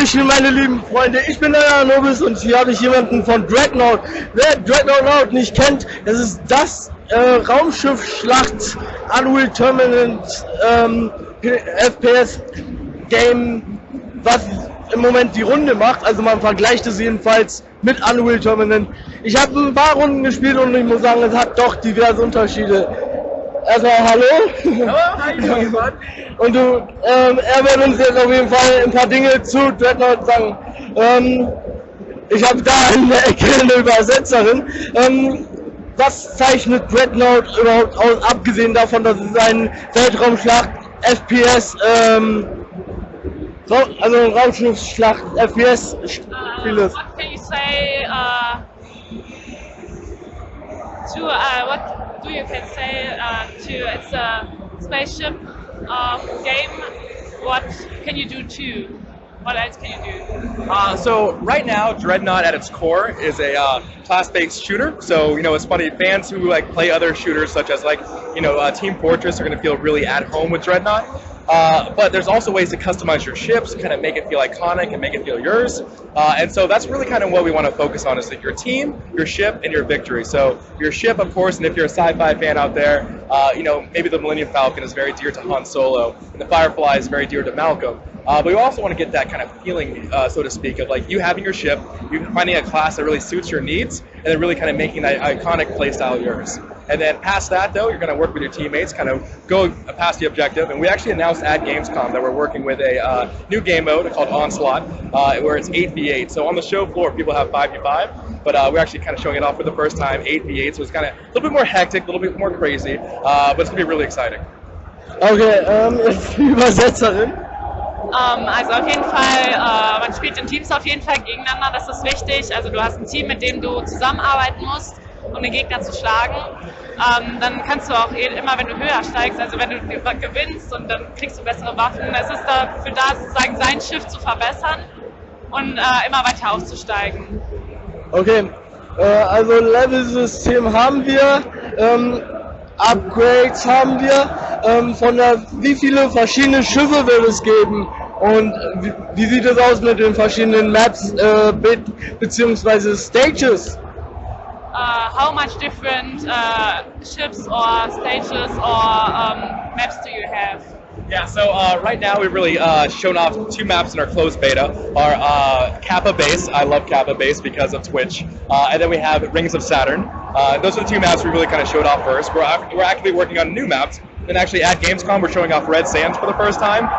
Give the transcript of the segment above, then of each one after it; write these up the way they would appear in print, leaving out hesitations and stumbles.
Hallöchen meine lieben Freunde, ich bin der Anubis und hier habe ich jemanden von Dreadnought. Wer Dreadnought nicht kennt, das ist das Raumschiff-Schlacht Unreal Tournament FPS Game, was im Moment die Runde macht. Also man vergleicht es jedenfalls mit Unreal Tournament. Ich habe ein paar Runden gespielt und ich muss sagen, es hat doch diverse Unterschiede. Erstmal hallo. Hallo, hi. Und er wird uns jetzt auf jeden Fall ein paar Dinge zu Dreadnought sagen. Ich habe da in der Ecke eine Übersetzerin. Was zeichnet Dreadnought überhaupt aus, abgesehen davon, dass es ein Weltraumschlacht FPS, also Raumschiffsschlacht FPS Spiel ist? What can you say what do you can say to it's a spaceship game? What can you do too? What else can you do? So right now, Dreadnought at its core is a class-based shooter. So it's funny, fans who play other shooters such as Team Fortress are going to feel really at home with Dreadnought. But there's also ways to customize your ships, kind of make it feel iconic and make it feel yours. And so that's really kind of what we want to focus on, is your team, your ship, and your victory. So your ship, of course, and if you're a sci-fi fan out there, maybe the Millennium Falcon is very dear to Han Solo, and the Firefly is very dear to Malcolm. But we also want to get that kind of feeling, so to speak, of you having your ship, you finding a class that really suits your needs, and then really kind of making that iconic playstyle yours. And then past that, though, you're going to work with your teammates, kind of go past the objective. And we actually announced at Gamescom that we're working with a new game mode called Onslaught, where it's 8v8. So on the show floor, people have 5v5, but we're actually kind of showing it off for the first time, 8v8. So it's kind of a little bit more hectic, a little bit more crazy, but it's going to be really exciting. Okay, jetzt die Übersetzerin. Also auf jeden Fall, man spielt in Teams auf jeden Fall gegeneinander, das ist wichtig. Also du hast ein Team, mit dem du zusammenarbeiten musst, um den Gegner zu schlagen. Dann kannst du auch immer, wenn du höher steigst, also wenn du gewinnst und dann kriegst du bessere Waffen, es ist dafür da, sozusagen sein Schiff zu verbessern und immer weiter aufzusteigen. Okay, also Level-System haben wir, Upgrades haben wir, wie viele verschiedene Schiffe wird es geben und wie sieht es aus mit den verschiedenen Maps beziehungsweise Stages? How much different ships or stages or maps do you have? Yeah, so right now we've really shown off 2 maps in our closed beta. Our Kappa base, I love Kappa base because of Twitch, and then we have Rings of Saturn. Those are the 2 maps we really kind of showed off first. We're actively working on new maps. And actually at Gamescom, we're showing off Red Sands for the first time.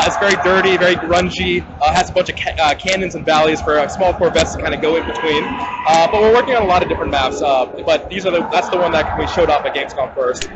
It's very dirty, very grungy, has a bunch of canyons and valleys for small Corvettes to kind of go in between. But we're working on a lot of different maps, but that's the one that we showed off at Gamescom first.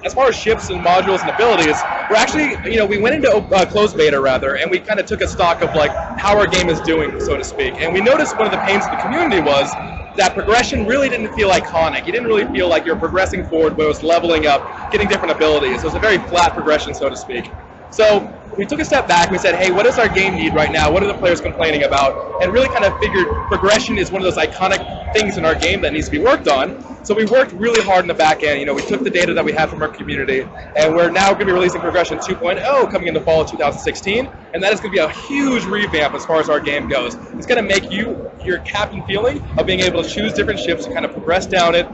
As far as ships and modules and abilities, we're actually, we went into closed beta rather, and we kind of took a stock of how our game is doing, so to speak. And we noticed one of the pains of the community was that progression really didn't feel iconic. You didn't really feel like you're progressing forward, but it was leveling up, getting different abilities. It was a very flat progression, so to speak. So we took a step back, we said, hey, what does our game need right now? What are the players complaining about? And really kind of figured progression is one of those iconic things in our game that needs to be worked on. So we worked really hard in the back end. We took the data that we had from our community, and we're now going to be releasing Progression 2.0 coming in the fall of 2016, and that is going to be a huge revamp as far as our game goes. It's going to make your captain feeling of being able to choose different ships and kind of progress down it,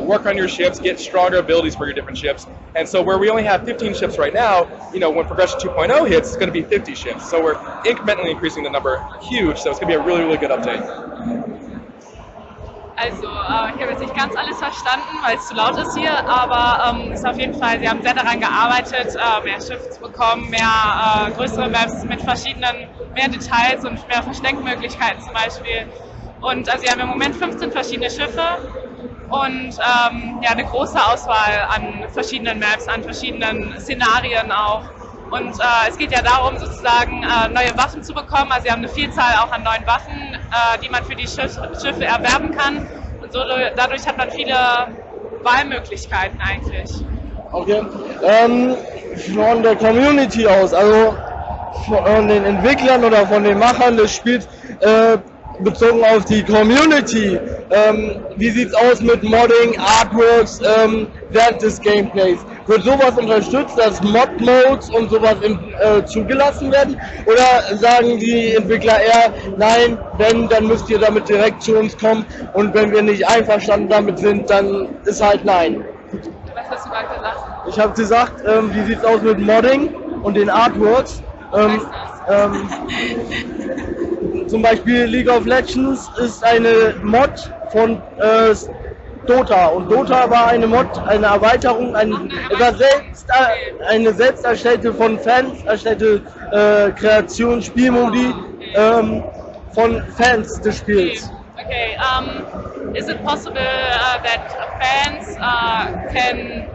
work on your ships, get stronger abilities for your different ships. And so where we only have 15 ships right now, when Progression 2.0 hits, it's going to be 50 ships. So we're incrementally increasing the number huge, so it's going to be a really, really good update. Also, ich habe jetzt nicht ganz alles verstanden, weil es zu laut ist hier, aber ist auf jeden Fall, sie haben sehr daran gearbeitet, mehr Schiffe zu bekommen, mehr größere Maps mit mehr Details und mehr Versteckmöglichkeiten zum Beispiel. Und sie haben im Moment 15 verschiedene Schiffe und eine große Auswahl an verschiedenen Maps, an verschiedenen Szenarien auch. Und es geht ja darum, sozusagen neue Waffen zu bekommen. Also sie haben eine Vielzahl auch an neuen Waffen, die man für die Schiffe erwerben kann. Und so, dadurch hat man viele Wahlmöglichkeiten eigentlich. Okay. Von der Community aus, also von den Entwicklern oder von den Machern des Spiels, bezogen auf die Community, wie sieht's aus mit Modding, Artworks während des Gameplays? Wird sowas unterstützt, dass Mod-Modes und sowas zugelassen werden? Oder sagen die Entwickler eher, nein, wenn, dann müsst ihr damit direkt zu uns kommen und wenn wir nicht einverstanden damit sind, dann ist halt nein. Was hast du gerade gesagt? Ich habe gesagt, wie sieht's aus mit Modding und den Artworks? Zum Beispiel League of Legends ist eine Mod von Dota und Dota war eine Mod, eine Erweiterung, eine selbst erstellte, von Fans erstellte Kreation, Spielmodi von Fans des Spiels. Okay, is it possible that fans can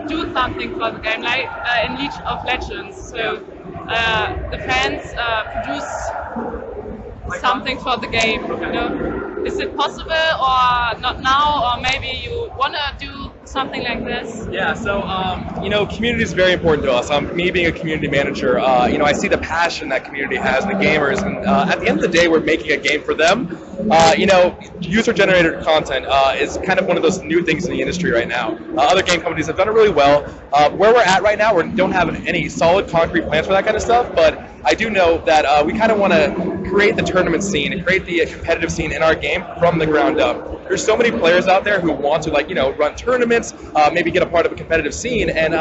do something for the game, like in League of Legends? So the fans produce something for the game. You know? Is it possible, or not now, or maybe you wanna do something like this? Yeah, so community is very important to us. Me being a community manager, I see the passion that community has, the gamers, and at the end of the day, we're making a game for them. User-generated content is kind of one of those new things in the industry right now. Other game companies have done it really well. Where we're at right now, we don't have any solid concrete plans for that kind of stuff, but I do know that we kind of want to create the tournament scene and create the competitive scene in our game from the ground up. There's so many players out there who want to run tournaments, maybe get a part of a competitive scene, and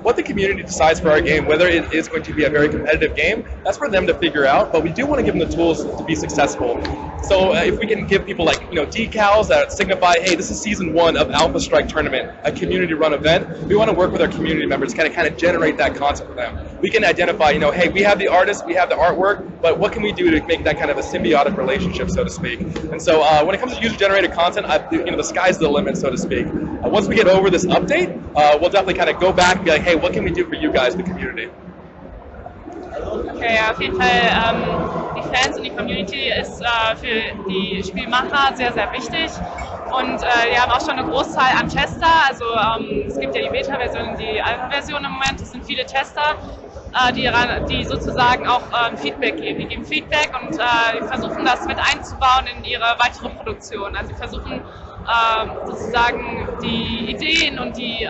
what the community decides for our game, whether it is going to be a very competitive game, that's for them to figure out, but we do want to give them the tools to be successful. So if we can give people decals that signify, hey, this is season 1 of Alpha Strike Tournament, a community run event, we want to work with our community members to kind of generate that content for them. We can identify, hey, we have the artist, we have the artwork, but what can we do to make that kind of a symbiotic relationship, so to speak? And so when it comes to user-generated content, the sky's the limit, so to speak. Once we get over this update, we'll definitely kind of go back and be like, hey, what can we do for you guys, the community? Okay, ja, auf jeden Fall, die Fans und die Community ist für die Spielmacher sehr, sehr wichtig. Und wir haben auch schon eine Großzahl an Tester. Also es gibt ja die Beta-Version und die Alpha-Version im Moment. Es sind viele Tester, die sozusagen auch Feedback geben. Die geben Feedback und die versuchen das mit einzubauen in ihre weitere Produktion. Also sie versuchen sozusagen die Ideen und die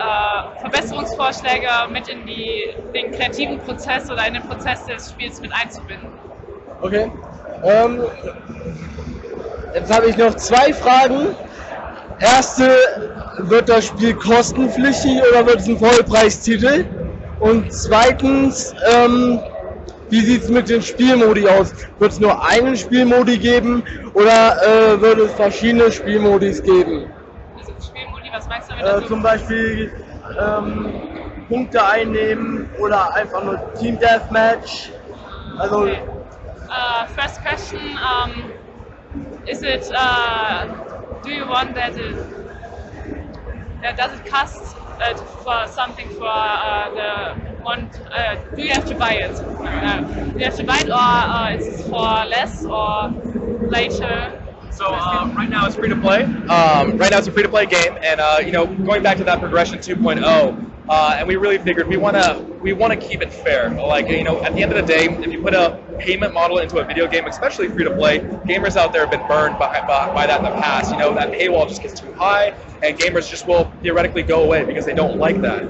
Verbesserungsvorschläge mit in den kreativen Prozess oder in den Prozess des Spiels mit einzubinden. Okay. Jetzt habe ich noch 2 Fragen. Erste, wird das Spiel kostenpflichtig oder wird es ein Vollpreistitel? Und zweitens, wie sieht es mit den Spielmodi aus? Wird es nur einen Spielmodi geben oder wird es verschiedene Spielmodis geben? Also Spielmodi, was meinst du damit? Zum Beispiel Punkte einnehmen oder einfach nur Team Deathmatch. Also okay. First question, is it, do you want that does it cost for something for the one, do you have to buy it? Do you have to buy it, or is it for less or later? So right now it's free to play. Right now it's a free to play game, and going back to that progression 2.0, and we really figured we want to keep it fair. Like at the end of the day, if you put a payment model into a video game, especially free to play, gamers out there have been burned by that in the past. That paywall just gets too high, and gamers just will theoretically go away because they don't like that.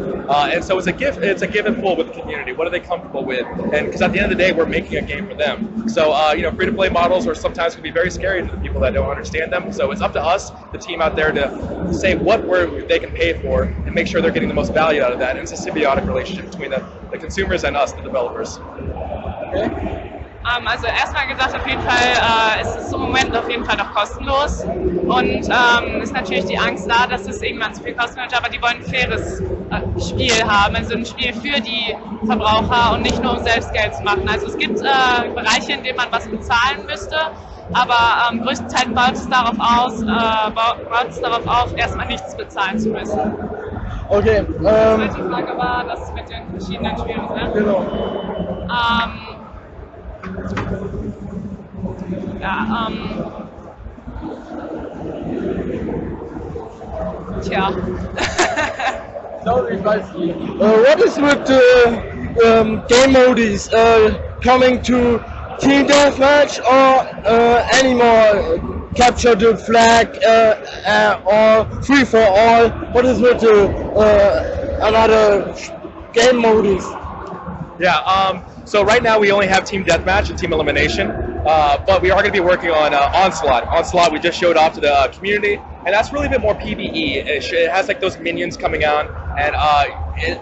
And so it's a give and pull with the community. What are they comfortable with? And because at the end of the day, we're making a game for them. So free to play models are sometimes can be very scary to the people that don't understand them. So it's up to us, the team out there, to say what they can pay for and make sure they're getting the most value out of that. And it's a symbiotic relationship between the consumers and us, the developers. okay. Also erstmal gesagt, auf jeden Fall ist es im Moment auf jeden Fall noch kostenlos und ist natürlich die Angst da, dass es irgendwann zu viel kosten wird, aber die wollen ein faires Spiel haben, also ein Spiel für die Verbraucher und nicht nur um selbst Geld zu machen. Also es gibt Bereiche, in denen man was bezahlen müsste, aber größtenteils baut es darauf auf, erstmal nichts bezahlen zu müssen. Okay. Die zweite Frage war das mit den verschiedenen Spielen, ne? Genau. Tja. Ich weiß nicht. What is with game modis coming to team deathmatch or animal capture the flag or free for all? What is with the another game modus? Yeah, so right now we only have team deathmatch and team elimination, but we are going to be working on Onslaught. Onslaught we just showed off to the community, and that's really a bit more PvE. It has like those minions coming on and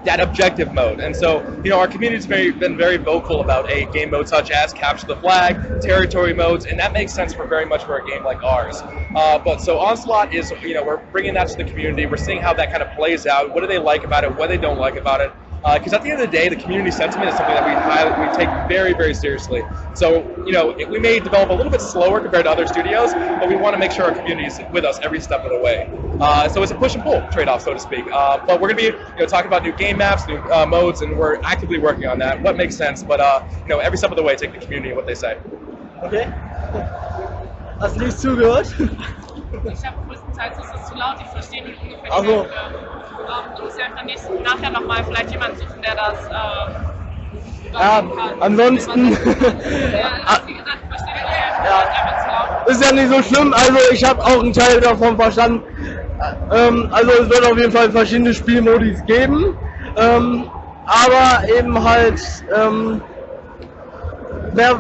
that objective mode. And so, you know, our community's been very vocal about a game mode such as capture the flag, territory modes, and that makes sense very much for a game like ours. But so Onslaught is, you know, we're bringing that to the community. We're seeing how that kind of plays out. What do they like about it? What they don't like about it? Because at the end of the day, the community sentiment is something that we take very, very seriously. So, you know, we may develop a little bit slower compared to other studios, but we want to make sure our community is with us every step of the way. So it's a push and pull trade-off, so to speak. But we're going to be, you know, talking about new game maps, new modes, and we're actively working on that. What makes sense, but you know, every step of the way, take the community and what they say. Okay. Hast du nichts zugehört? Ich habe größtenteils ist es zu laut, ich verstehe nicht ungefähr die Hälfte. Du musst ja einfach nachher nochmal vielleicht jemanden suchen, der das übernehmen kann. Ansonsten Ja, wie gesagt, ich verstehe nicht die Hälfte, weil es einfach zu laut ist. ist ja nicht so schlimm, also ich habe auch einen Teil davon verstanden. Also es wird auf jeden Fall verschiedene Spielmodis geben, aber eben halt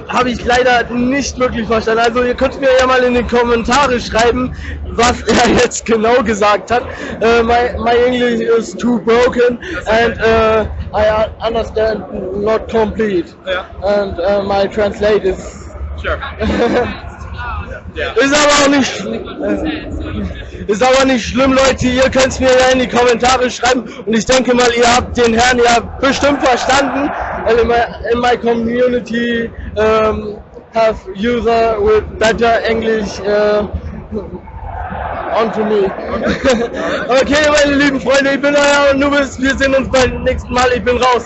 habe ich leider nicht wirklich verstanden. Also ihr könnt mir ja mal in die Kommentare schreiben, was er jetzt genau gesagt hat. My English is too broken and I understand not complete. Yeah. And my translate is... Sure. Ist aber nicht schlimm, Leute, ihr könnt es mir ja in die Kommentare schreiben und ich denke mal, ihr habt den Herrn ja bestimmt verstanden, weil in my community have user with better English onto me. Okay, meine lieben Freunde, ich bin euer Anubis, wir sehen uns beim nächsten Mal, ich bin raus.